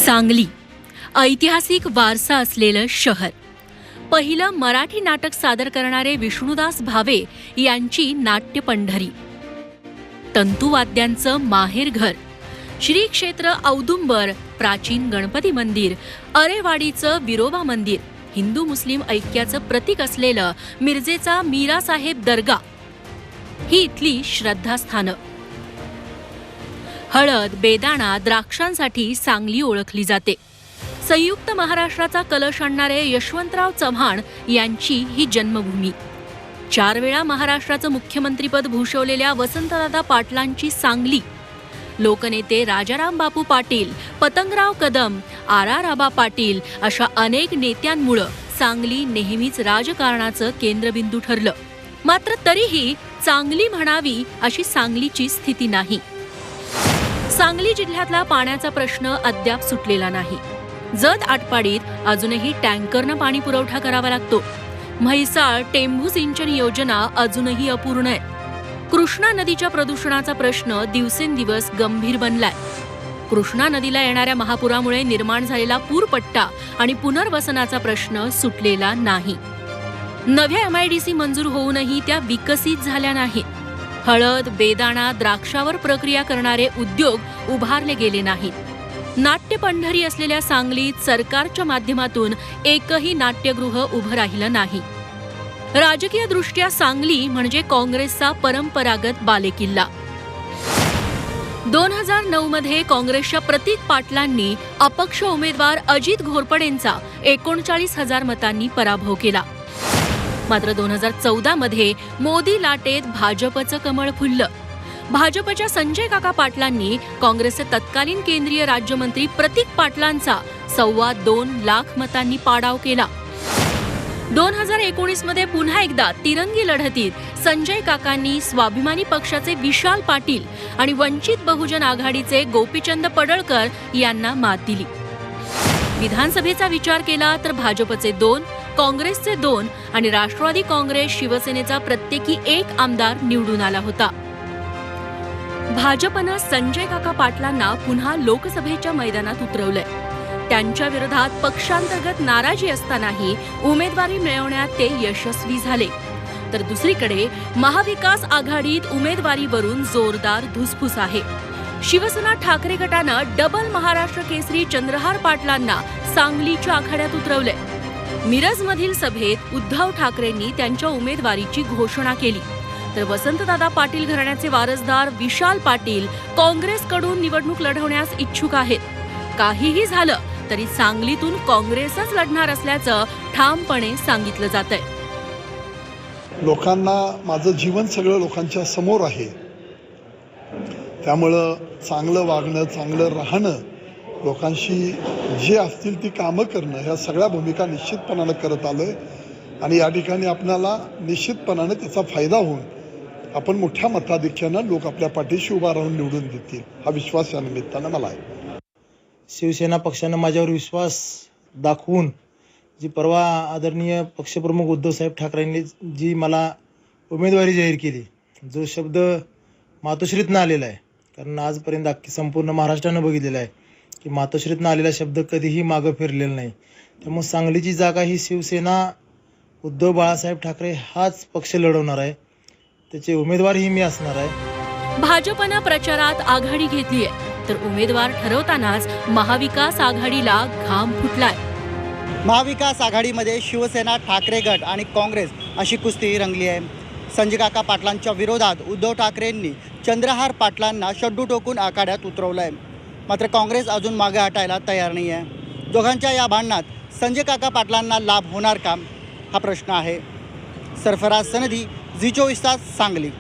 सांगली ऐतिहासिक वारसा असलेलं शहर. पहिलं मराठी नाटक सादर करणारे विष्णुदास भावे यांची नाट्य पंढरी. तंतुवाद्यांचं माहेरघर. श्री क्षेत्र औदुंबर, प्राचीन गणपती मंदिर, अरेवाडीचं विरोबा मंदिर, हिंदू मुस्लिम ऐक्याचं प्रतीक असलेलं मिरजेचा मीरासाहेब दर्गा ही इथली श्रद्धास्थानं. हळद, बेदाणा, द्राक्षांसाठी सांगली ओळखली जाते. संयुक्त महाराष्ट्राचा कलश आणणारे यशवंतराव चव्हाण यांची ही जन्मभूमी. 4 वेळा महाराष्ट्राचं मुख्यमंत्रीपद भूषवलेल्या वसंतदादा पाटलांची सांगली. लोकनेते राजाराम बापू पाटील, पतंगराव कदम, RR आबा पाटील अशा अनेक नेत्यांमुळे सांगली नेहमीच राजकारणाचं केंद्रबिंदू ठरलं. मात्र तरीही चांगली म्हणावी अशी सांगलीची स्थिती नाही. सांगली जिल्ह्यातला पाण्याचा प्रश्न अद्याप सुटलेला नाही. जत आटपाडीत अजूनही टँकरनं पाणी पुरवठा करावा लागतो. म्हैसाळ टेंभू सिंचन योजना अजूनही अपूर्ण आहे. कृष्णा नदीच्या प्रदूषणाचा प्रश्न दिवसेंदिवस गंभीर बनलाय. कृष्णा नदीला येणाऱ्या महापुरामुळे निर्माण झालेला पूरपट्टा आणि पुनर्वसनाचा प्रश्न सुटलेला नाही. नव्या MIDC मंजूर होऊनही त्या विकसित झाल्या नाहीत. हळद, बेदाणा, द्राक्षावर प्रक्रिया करणारे उद्योग उभारले गेले नाहीत. नाट्य पंढरी असलेल्या सांगलीत सरकारच्या माध्यमातून एकही नाट्यगृह उभं राहिलं नाही. राजकीय दृष्ट्या सांगली म्हणजे काँग्रेसचा परंपरागत बालेकिल्ला. 2009 मध्ये काँग्रेसच्या प्रतीक पाटलांनी अपक्ष उमेदवार अजित घोरपडेंचा 39,000 मतांनी पराभव केला. मात्र 2014 मध्ये मोदी लाटेत भाजपचं कमळ फुललं. भाजपच्या संजय काका पाटलांनी काँग्रेसचे तत्कालीन केंद्रीय राज्यमंत्री प्रतीक पाटलांचा 2.25 लाख मतांनी पाडाव केला. 2019 मध्ये पुन्हा एकदा तिरंगी लढतीत संजय काकांनी स्वाभिमानी पक्षाचे विशाल पाटील आणि वंचित बहुजन आघाडीचे गोपीचंद पडळकर यांना मात दिली. विधानसभेचा विचार केला तर भाजपचे 2, काँग्रेसचे 2 आणि राष्ट्रवादी काँग्रेस शिवसेनेचा प्रत्येकी 1 आमदार निवडून आला होता. भाजपनं संजय काका पाटलांना पुन्हा लोकसभेच्या मैदानात उतरवलंय. त्यांच्या विरोधात पक्षांतर्गत नाराजी असतानाही उमेदवारी मिळवण्यात ते यशस्वी झाले. तर दुसरीकडे महाविकास आघाडीत उमेदवारीवरून जोरदार धुसफूस आहे. शिवसेना ठाकरे गटानं डबल महाराष्ट्र केसरी चंद्रहार पाटलांना सांगलीच्या आखाड्यात उतरवलंय. मिरजमधील सभेत उद्धव ठाकरेंनी त्यांच्या उमेदवारीची घोषणा केली. तर वसंतदादा पाटील घराण्याचे वारसदार विशाल पाटील काँग्रेसकडून निवडणूक लढवण्यास इच्छुक आहेत. काहीही झालं तरी सांगलीतून काँग्रेसच लढणार असल्याचं ठामपणे सांगितलं जातंय. लोकांना माझं जीवन सगळं लोकांच्या समोर आहे. त्यामुळं चांगलं वागणं, चांगलं राहणं, लोकांशी जे असतील ती कामं करणं, ह्या सगळ्या भूमिका निश्चितपणानं करत आलोय. आणि या ठिकाणी आपल्याला निश्चितपणानं त्याचा फायदा होऊन आपण मोठ्या मताधिक्यानं लोक आपल्या पाठीशी उभा राहून निवडून देतील हा विश्वास या निमित्तानं मला आहे. शिवसेना पक्षानं माझ्यावर विश्वास दाखवून जी परवा आदरणीय पक्षप्रमुख उद्धवसाहेब ठाकरेंनी जी मला उमेदवारी जाहीर केली, जो शब्द मातोश्रीतनं आलेला आहे, कारण आजपर्यंत अख्खी संपूर्ण महाराष्ट्रानं बघितलेलं आहे की मातोश्रीतनं आलेला शब्द कधीही मागं फिरलेला नाही. त्यामुळे सांगलीची जागा ही शिवसेना उद्धव बाळासाहेब ठाकरे हाच पक्ष लढवणार आहे. त्याचे उमेदवारही मी असणार आहे. भाजपनं प्रचारात आघाडी घेतलीय तर उमेदवार ठरवतानाच महाविकास आघाडीला घाम फुटलाय. महाविकास आघाडीमध्ये शिवसेना, ठाकरे गट आणि काँग्रेस अशी कुस्ती रंगली आहे. संजय काका पाटलांच्या विरोधात उद्धव ठाकरेंनी चंद्रहार पाटलांना शड्डू टोकून आखाड्यात उतरवलं आहे. मात्र काँग्रेस अजून मागे हटायला तयार नाही आहे. दोघांच्या या भांडणात संजय काका पाटलांना लाभ होणार का हा प्रश्न आहे. सरफराज सनदी, झी 24 तास, सांगली.